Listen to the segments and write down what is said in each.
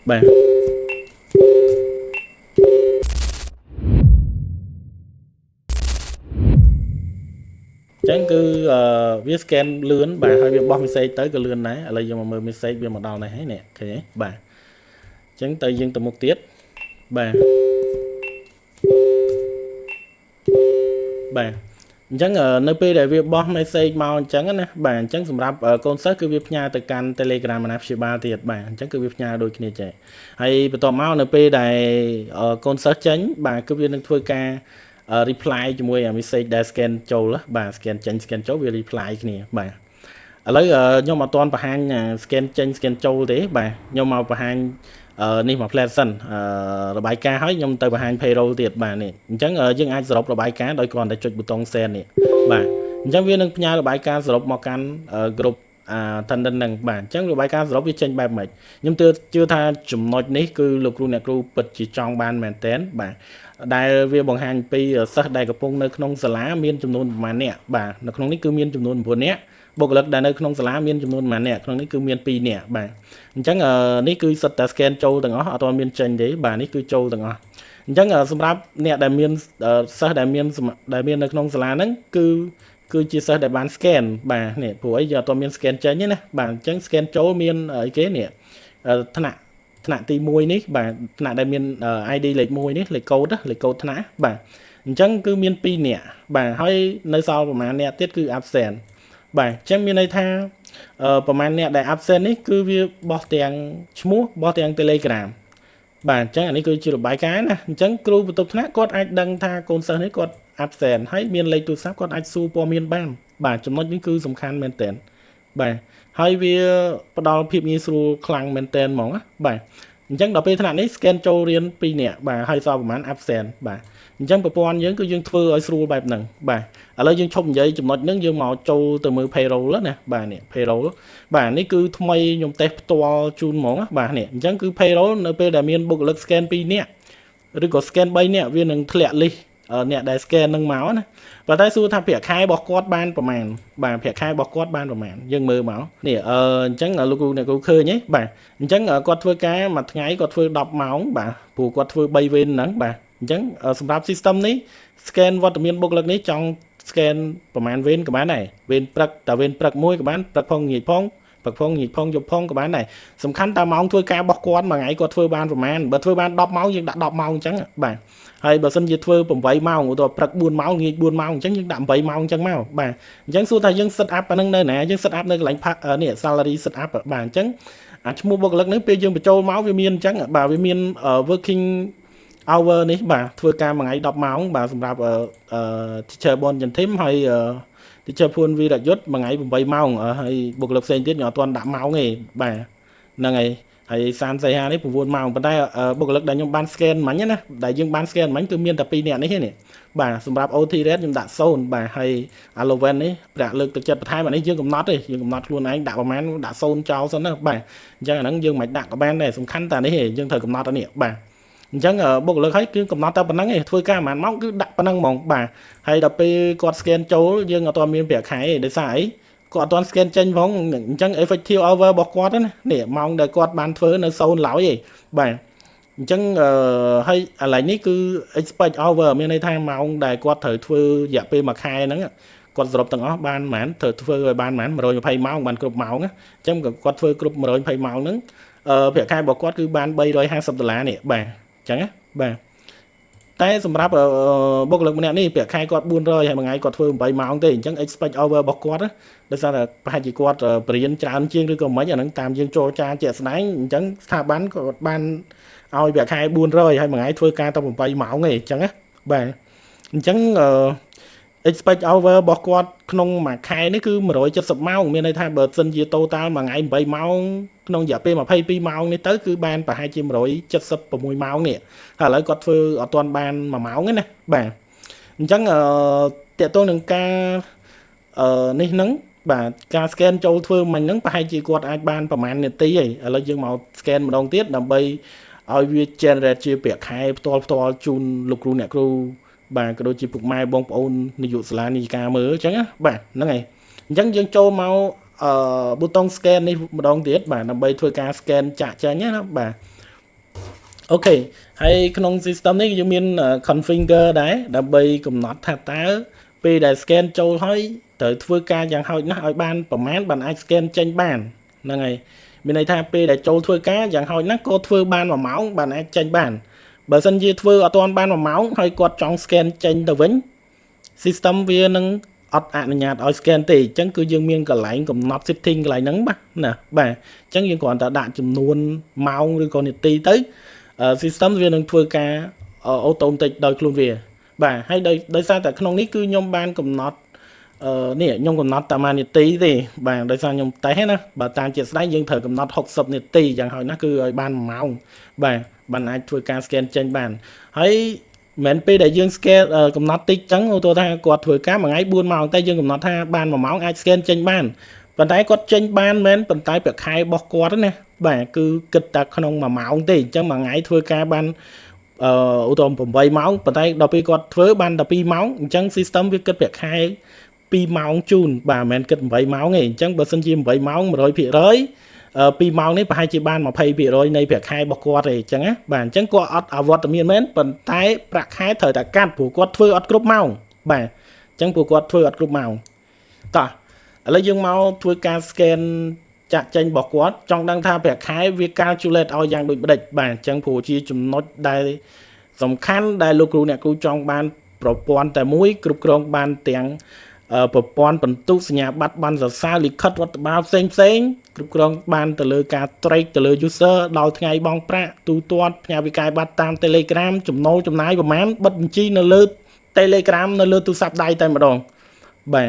បាទចឹងគឺវា scan លឿនបាទហើយវាបោះ message ទៅក៏លឿនដែរឥឡូវយើងមកមើល message វាមកដល់នេះហើយនេះឃើញទេបាទចឹងទៅយើងទៅមុខទៀតបាទបាទអញ្ចឹងនៅពេលដែលវាបោះ message មកអញ្ចឹងណាបាទអញ្ចឹងសម្រាប់កូនសិស្សគឺវាផ្ញើទៅកាន់ Telegram អាណាព្យាបាលទៀតបាទអញ្ចឹងគឺវាផ្ញើដូចគ្នាចេះហើយបន្ទាប់មកនៅពេលដែលកូនសិស្សចេញបាទគឺវានឹងធ្វើការreply ជាមួយ message ដែល scan ចូលបាទ scan ចេញ scan ចូលវា reply គ្នាបាទឥឡូវខ្ញុំអត់ទាន់បង្ហាញ scan ចេញ scan ចូលទេបាទខ្ញុំមកបង្ហាញនេះមក flat សិនរបាយការណ៍ហើយខ្ញុំទៅបង្ហាញ payroll ទៀតបាទនេះអញ្ចឹងយើងអាចសរុបរបាយការណ៍ដោយគ្រាន់តែចុចប៊ូតុង send នេះបាទអញ្ចឹងវានឹងផ្ញើរបាយការណ៍សរុបមកកាន់ group attendant ហ្នឹងបាទអញ្ចឹងរបាយការណ៍សរុបវាចេញបែបម៉េចខ្ញុំជឿថាចំណុចនេះគឺលោកគ្រូអ្នកគ្រូពិតជាចង់បានមែនតើបាទដែលវាបង្ហាញពីសិស្សដែលកំពុងនៅក្នុងសាលាមានចំនួនប្រមាណអ្នកបាទនៅក្នុងនេះគឺមានចំនួន9អ្នកបុគ្គលិកដែលនៅក្នុងសាលាមានចំនួនប្រមាណអ្នកក្នុងនេះគឺមាន2អ្នកបាទអញ្ចឹងនេះគឺសិតតែ scan ចូលទាំងអស់អត់ទាន់មានចេញទេបាទនេះគឺចូលទាំងអស់អញ្ចឹងសម្រាប់អ្នកដែលមានសិស្សដែលមាននៅក្នុងសាលាហ្នឹងគឺជាសិស្សដែលបាន scan បាទនេះព្រោះអីយើងអត់ទាន់មាន scan ចេញទេណាបាទអញ្ចឹង scan ចូលមានអីគេនេះថ្នាក់ទី1នេះបាទថ្នាក់ដែលមាន ID លេខ1នេះលេខកូដថ្នាក់បាទអញ្ចឹងគឺមាន2នាក់បាទហើយនៅសល់ប្រហែលអ្នកទៀតគឺ absent បាទអញ្ចឹងមានន័យថាប្រហែលអ្នកដែល absent នេះគឺវាបោះទាំងឈ្មោះបោះទាំង Telegram បាទអញ្ចឹងអានេះគឺជារបាយការណ៍ណាអញ្ចឹងគ្រូបន្ទប់ថ្នាក់គាត់អាចដឹងថាកូនសិស្សនេះគាត់ absent ហើយមានលេខទូរស័ព្ទគាត់អាចសួរព័ត៌មានបានបាទចំណុចនេះគឺសំខាន់មែនទែនបាទហើយវាផ្ដល់ភាពងាយស្រួលខ្លាំងមែនទែនហ្មងណាបាទអញ្ចឹងដល់ពេលថ្នាក់នេះ scan ចូលរៀន2នាក់បាទហើយសល់ប្រហែល absent បាទអញ្ចឹងប្រព័ន្ធយើងគឺយើងធ្វើឲ្យស្រួលបែបហ្នឹងបាទឥឡូវយើងឈប់និយាយចំណុចហ្នឹងយើងមកចូលទៅមើល payroll ណាបាទនេះ payroll បាទនេះគឺថ្មីខ្ញុំតេស្តផ្ទាល់ជូនហ្មងបាទនេះអញ្ចឹងគឺ payroll នៅពេលដែលមានបុគ្គលិក scan 2នាក់ឬក៏ scan 3នាក់វានឹងធ្លាក់ list អ្នកដែល scan នឹងមកណាប៉ុន្តែសួរថាប្រាក់ខែរបស់គាត់បានប្រមាណបាទប្រាក់ខែរបស់គាត់បានប្រមាណយើងមើលមកនេះអញ្ចឹងលោកគ្រូអ្នកគ្រូឃើញហ៎បាទអញ្ចឹងគាត់ធ្វើការមួយថ្ងៃគាត់ធ្វើ10ម៉ោងបាទព្រោះគាត់ធ្វើ3វេនហ្នឹងបាទអញ្ចឹងសម្រាប់ system នេះ scan វត្តមានបុគ្គលិកនេះចង់ scan ប្រមាណវេនក៏បានដែរវេនព្រឹកតែវេនព្រឹកមួយក៏បានព្រឹកផងងាយផងព្រឹកផងងាយផងយប់ផងក៏បានដែរសំខាន់តើម៉ោងធ្វើការរបស់គាត់មួយថ្ងៃគាត់ធ្វើបានប្រមាណបើធ្វើបាន10ម៉ោងយើងដាក់10ម៉ោងអញ្ចឹងបាទហើយបើសិនជាធ្វើ8ម៉ោងឧទាហរណ៍ព្រឹក4ម៉ោងងាយ4ម៉ោងអញ្ចឹងយើងដាក់8ម៉ោងអញ្ចឹងមកបាទអញ្ចឹងសួរថាយើង set up អាហ្នឹងនៅណាយើង set up នៅកន្លែងនេះ salary set up បាទអញ្ចឹងអាឈ្មោះបុគ្គលិកនេះពេលយើងបញ្ចូលមកវាមានអញ្ចឹងបាទវាមាន working hour នេះបាទធ្វើការមួយថ្ងៃ10ម៉ោងបាទសម្រាប់teacher បនចន្ទធីមហើយteacher ភួនវីរយុទ្ធមួយថ្ងៃ8ម៉ោងហើយបុគ្គលិកផ្សេងទៀតខ្ញុំអត់ទាន់ដាក់ម៉ោងទេបាទហ្នឹងហើយ345នេះ9ម៉ោងប៉ុន្តែបុគ្គលិកដែលខ្ញុំបាន scan មិញណាដែលយើងបាន scan មិញគឺមានតែ2នាក់នេះទេនេះបាទសម្រាប់ OT rate ខ្ញុំដាក់0បាទហើយ allowance នេះប្រាក់លើកទឹកចិត្តបន្ថែមអានេះយើងកំណត់ទេយើងកំណត់ខ្លួនឯងដាក់ប្រហែលដាក់0ចោលសិនណាបាទអញ្ចឹងអាហ្នឹងយើងមិនដាក់ក៏បានដែរសំខាន់តែនេះទេយើងត្រូវកំណត់អានេះបាទអញ្ចឹងបុគ្គលិកឲ្យគឺកំណត់តែប៉ុណ្្នឹងឯងធ្វើការប្រហែលម៉ោងគឺដាក់ប៉ុណ្្នឹងហ្មងបាទហើយដល់ពេលគាត់ scan ចូលយើងអត់ទាន់មានប្រាក់ខែទេដោយសារអីគាត់អត់ទាន់ scan ចេញផងអញ្ចឹង effective hour របស់គាត់ណានេះម៉ោងដែលគាត់បានធ្វើនៅ0ឡើយឯងបាទអញ្ចឹងហើយឥឡូវនេះគឺ expect hour មានន័យថាម៉ោងដែលគាត់ត្រូវធ្វើរយៈពេល1ខែហ្នឹងគាត់សរុបទាំងអស់បានប៉ុន្មានត្រូវធ្វើឲ្យបានប៉ុន្មាន120ម៉ោងបានគ្រប់ម៉ោងអញ្ចឹងគាត់ធ្វើគ្រប់120ម៉ោងហ្នឹងប្រាក់ខែរបស់គាត់គឺបាន$350នេះបាទអញ្ចឹងណាបាទតែសម្រាប់បុគ្គលិកម្នាក់នេះប្រាក់ខែគាត់400ហើយមួយថ្ងៃគាត់ធ្វើ8ម៉ោងទេអញ្ចឹង expect hour របស់គាត់ដោយសារតែប្រហែលជាគាត់បរៀនច្រើនជាងឬក៏មិនអាហ្នឹងតាមយើងចូលចាជាក់ស្ដែងអញ្ចឹងស្ថាប័នគាត់បានឲ្យប្រាក់ខែ400ហើយមួយថ្ងៃធ្វើការតែ8ម៉ោងទេអញ្ចឹងណាបាទអញ្ចឹងexpect hour របស់គាត់ក្នុងមួយខែនេះគឺ170ម៉ោងមានន័យថាបើសិនជា total មួយថ្ងៃ8ម៉ោងក្នុងរយៈពេល22ម៉ោងនេះទៅគឺបានប្រហែលជា176ម៉ោងនេះហើយឥឡូវគាត់ធ្វើអត់ទាន់បាន1ម៉ោងទេណាបាទអញ្ចឹងតើតើនឹងការនេះហ្នឹងបាទការ scan ចូលធ្វើមិញហ្នឹងប្រហែលជាគាត់អាចបានប្រហែលនាទីហីឥឡូវយើងមក scan ម្ដងទៀតដើម្បីឲ្យវា generate ជាប្រាក់ខែផ្ទាល់ជូនលោកគ្រូអ្នកគ្រូបាទក៏ដូចជាពុកម៉ែបងប្អូននាយកសាលានីយការមើលអញ្ចឹងណាបាទហ្នឹងហើយអញ្ចឹងយើងចូលមកប៊ូតុង scan នេះម្ដងទៀតបាទដើម្បីធ្វើការ scan ចាក់ចេញណាបាទ អូខេហើយក្នុង system នេះយើងមាន configure ដែរដើម្បីកំណត់ថាតើពេលដែល scan ចូលហើយត្រូវធ្វើការយ៉ាងហោចណាស់ឲ្យបានប្រមាណបានអាច scan ចេញបានហ្នឹងហើយមានន័យថាពេលដែលចូលធ្វើការយ៉ាងហោចណាស់ក៏ធ្វើបាន1ម៉ោងបានអាចចេញបានបើសិនជាធ្វើអត់ទាន់បាន1ម៉ោងហើយគាត់ចង់ scan ចេញទៅវិញ system វានឹងអត់អនុញ្ញាតឲ្យ scan ទេអញ្ចឹងគឺយើងមានកន្លែងកំណត់ setting កន្លែងហ្នឹងបាទណាបាទអញ្ចឹងយើងគ្រាន់តែដាក់ចំនួនម៉ោងឬក៏នាទីទៅsystem វានឹងធ្វើការអូតូម៉ាទិកដោយខ្លួនវាបាទហើយដោយសារតែក្នុងនេះគឺខ្ញុំបានកំណត់នេះខ្ញុំកំណត់តាមនាទីទេបាទដោយសារខ្ញុំតេស្តណាបើតាមជាក់ស្ដែងយើងត្រូវកំណត់60នាទីយ៉ាងហោចណាស់គឺឲ្យបាន1ម៉ោងបាទបានអាចធ្វើការ scan ចេញបានហើយមិនពេលដែលយើង scan កំណត់តិចចឹងឧទាហរណ៍ថាគាត់ធ្វើការមួយថ្ងៃ4ម៉ោងតែយើងកំណត់ថាបាន1ម៉ោងអាច scan ចេញបានប៉ុន្តែគាត់ចេញបានមែនប៉ុន្តែប្រាក់ខែរបស់គាត់ណាបាទគឺគិតតែក្នុង1ម៉ោងទេអញ្ចឹងមួយថ្ងៃធ្វើការបានឧទាហរណ៍8ម៉ោងប៉ុន្តែដល់ពេលគាត់ធ្វើបាន12ម៉ោងអញ្ចឹង system វាគិតប្រាក់ខែ2ម៉ោងជូនបាទមិនមែនគិត8ម៉ោងទេអញ្ចឹងបើសិនជា8ម៉ោង 100% 2ម៉ោងនេះប្រហែលជាបាន 20% នៃប្រាក់ខែរបស់គាត់ទេអញ្ចឹងណាបាទអញ្ចឹងគាត់អត់អវត្តមានមែនប៉ុន្តែប្រាក់ខែត្រូវតែកាត់ព្រោះគាត់ធ្វើអត់គ្រប់ម៉ោងបាទអញ្ចឹងព្រោះគាត់ធ្វើអត់គ្រប់ម៉ោងតោះឥឡូវយើងមកធ្វើការ scan ចាក់ចេញរបស់គាត់ចង់ដឹងថាប្រាក់ខែវា calculate ឲ្យយ៉ាងដូចម្ដេចបាទអញ្ចឹងព្រោះជាចំណុចដែលសំខាន់ដែលលោកគ្រូអ្នកគ្រូចង់បានប្រព័ន្ធតែមួយគ្រប់គ្រងបានទាំងប្រព័ន្ធបន្ទុកសញ្ញាបត្របានសរសើរលិខិតរដ្ឋបាលផ្សេងគ្រប់គ្រងបានទៅលើការ track ទៅលើ user ដល់ថ្ងៃបង់ប្រាក់ទូទាត់ផ្ញើវិកាយបត្រតាម Telegram ចំណូលចំណាយប្រមាណបិទបញ្ជីនៅលើ Telegram នៅលើទូរស័ព្ទដៃតែម្ដងបាទ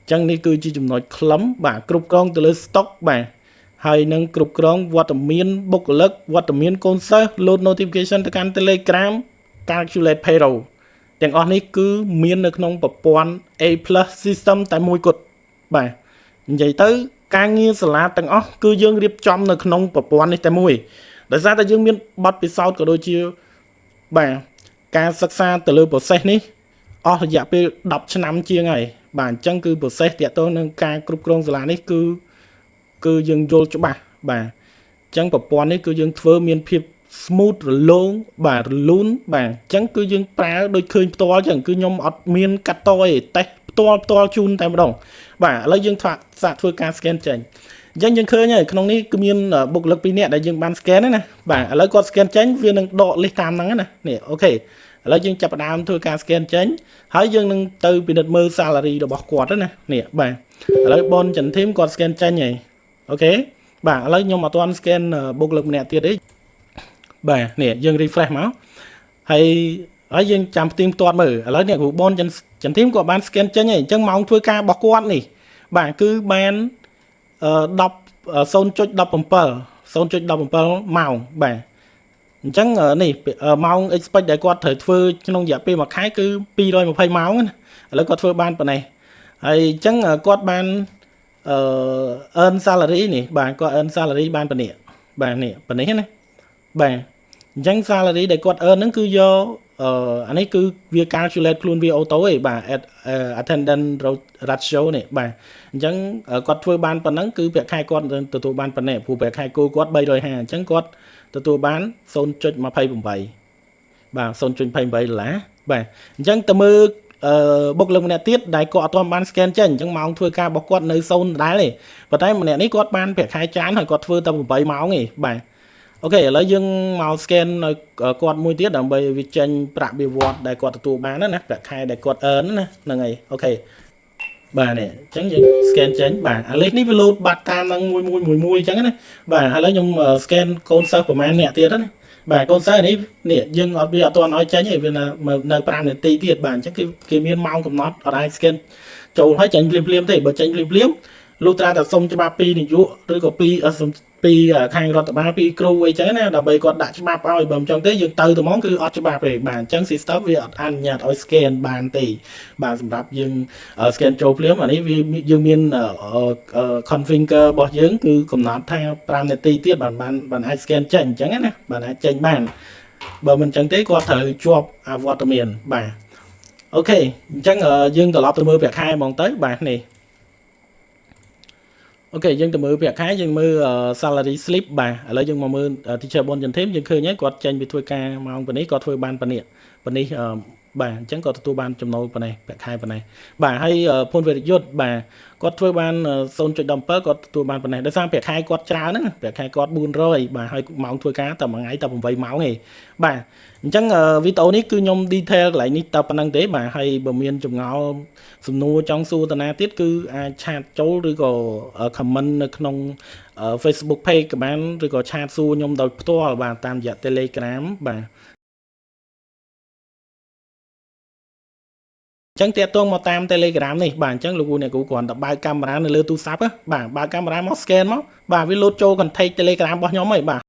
អញ្ចឹងនេះគឺជាចំណុចខ្លឹមបាទគ្រប់គ្រងទៅលើ stock បាទហើយនឹងគ្រប់គ្រងវត្តមានបុគ្គលិកវត្តមានកូនសិស្ស load notification ទៅកាន់ Telegram calculate payroll ទាំងអស់នេះគឺមាននៅក្នុងប្រព័ន្ធ A+ system តែមួយគត់បាទនិយាយទៅការងារសាលាទាំងអស់គឺយើងរៀបចំនៅក្នុងប្រព័ន្ធនេះតែមួយដោយសារតែយើងមានបទពិសោធន៍ក៏ដូចជាបាទការសិក្សាទៅលើ process នេះអស់រយៈពេល10ឆ្នាំជាងហើយបាទអញ្ចឹងគឺ process ទាក់ទងនឹងការគ្រប់គ្រងសាលានេះគឺយើងយល់ច្បាស់បាទអញ្ចឹងប្រព័ន្ធនេះគឺយើងធ្វើមានភាព smooth រលោងបាទរលូនបាទអញ្ចឹងគឺយើងប្រើដូចឃើញផ្ទាល់អញ្ចឹងគឺខ្ញុំអត់មានកាត់តទេតេស្តផ្ទាល់ជូនតែម្ដងបាទឥឡូវយើងសាកធ្វើការ scan ចេញអញ្ចឹងយើងឃើញហើយក្នុងនេះគឺមានបុគ្គលិក2នាក់ដែលយើងបាន scan ណាបាទឥឡូវគាត់ scan ចេញវានឹងដក list តាមហ្នឹងណានេះអូខេឥឡូវយើងចាប់ផ្ដើមធ្វើការ scan ចេញហើយយើងនឹងទៅពិនិត្យមើល salary របស់គាត់ណានេះបាទឥឡូវbon ចន្ទធីមគាត់ scan ចេញហើយអូខេបាទឥឡូវខ្ញុំអត់ទាន់ scan បុគ្គលិកម្នាក់ទៀតទេបាទនេះយើង refresh មកហើយយើងចាំផ្ទៀងផ្ទាត់មើលឥឡូវអ្នកគ្រូbon ចន្ទធីមគាត់បាន scan ចេញហើយអញ្ចឹងម៉ោងធ្វើការរបស់គាត់នេះបាទគឺបាន0.17 ម៉ោងបាទអញ្ចឹងនេះម៉ោង expect ដែលគាត់ត្រូវធ្វើក្នុងរយៈពេល1ខែគឺ220ម៉ោងណាឥឡូវគាត់ធ្វើបានប៉ុណ្ណេះហើយអញ្ចឹងគាត់បានearn salary នេះបាទគាត់ earn salary បានប៉ុណ្ណេះបាទនេះប៉ុណ្ណេះណាបាទអញ្ចឹង salary ដែលគាត់ earn ហ្នឹងគឺយកអានេះគឺវា calculate ខ្លួនវាអូតូឯងបាទ attendance ratio នេះបាទអញ្ចឹងគាត់ធ្វើបានប៉ុណ្ណឹងគឺប្រាក់ខែគាត់ទទួលបានប៉ុណ្ណេះព្រោះប្រាក់ខែគោគាត់350អញ្ចឹងគាត់ទទួលបាន 0.28 បាទ 0.28 ដុល្លារបាទអញ្ចឹងទៅមើលបុគ្គលិកម្នាក់ទៀតដែលគាត់អត់ទាន់បាន scan ចេញអញ្ចឹងម៉ោងធ្វើការរបស់គាត់នៅ0ដដែលទេប៉ុន្តែម្នាក់នេះគាត់បានប្រាក់ខែច្រើនហើយគាត់ធ្វើតែ8ម៉ោងទេបាទអូខេឥឡូវយើងមក scan ឲ្យគាត់មួយទៀតដើម្បីវាចេញប្រាក់បៀវត្សដែលគាត់ទទួលបានណាប្រាក់ខែដែលគាត់ earn ណាហ្នឹងហើយអូខេបាទនេះអញ្ចឹងយើង scan ចេញបាទអាលេខនេះវា load បាត់តាមនឹងមួយអញ្ចឹងណាបាទឥឡូវខ្ញុំ scan កូនសិស្សប្រហែលអ្នកទៀតណាបាទកូនសិស្សនេះយើងអត់វាអត់ទាន់ឲ្យចេញទេវានៅ5នាទីទៀតបាទអញ្ចឹងគេមានម៉ោងកំណត់អត់អាច scan ចូលឲ្យចេញភ្លាមទេបើចេញភ្លាមលុះត្រាតែសុំច្បាប់ពីនាយកឬក៏ពីខាងរដ្ឋបាលពីគ្រូអីចឹងណាដើម្បីគាត់ដាក់ច្បាប់ឲ្យបើមិនចឹងទេយើងទៅហ្មងគឺអត់ច្បាប់ទេបាទអញ្ចឹង system វាអត់អនុញ្ញាតឲ្យ scan បានទេបាទសម្រាប់យើង scan ចូលភ្លាមអានេះវាយើងមាន configure របស់យើងគឺកំណត់ថា5នាទីទៀតបានអាច scan ចេញអញ្ចឹងណាបានអាចចេញបានបើមិនចឹងទេគាត់ត្រូវជាប់អវត្តមានបាទអូខេអញ្ចឹងយើងត្រឡប់ទៅមើលប្រាក់ខែហ្មងទៅបាទនេះ អូខេយើងទៅមើលប្រាក់ខែយើងមើលsalary slip បាទឥឡូវយើងមកមើល teacher បនចន្ទធីមយើងឃើញហើយគាត់ចេញពីធ្វើការម៉ោងប៉ុណ្នេះគាត់ធ្វើបានប៉ុណ្នេះបាទអញ្ចឹងគាត់ទទួលបានចំណូលប៉ុណ្ណេះប្រាក់ខែប៉ុណ្ណេះបាទហើយភុនវេរយុទ្ធបាទគាត់ធ្វើបាន0.17គាត់ទទួលបានប៉ុណ្ណេះដោយសារប្រាក់ខែគាត់ច្រើនហ្នឹងប្រាក់ខែគាត់400បាទហើយម៉ោងធ្វើការតែមួយថ្ងៃតែ8ម៉ោងទេបាទអញ្ចឹងវីដេអូនេះគឺខ្ញុំ detail កន្លែងនេះតែប៉ុណ្្នឹងទេបាទហើយបើមានចម្ងល់សំណួរចង់សួរតាណាទៀតគឺអាចឆាតចូលឬក៏ comment នៅក្នុង Facebook page ក៏បានឬក៏ឆាតសួរខ្ញុំដោយផ្ទាល់បាទតាមរយៈ Telegram បាទអញ្ចឹងតាកតងមកតាម Telegram នេះបាទអញ្ចឹងលោកគ្រូអ្នកគ្រូគ្រាន់តែបើកកាមេរ៉ានៅលើទូរស័ព្ទបាទបើកកាមេរ៉ាមក scan មកបាទវាលោតចូល contact Telegram របស់ខ្ញុំហើយបាទ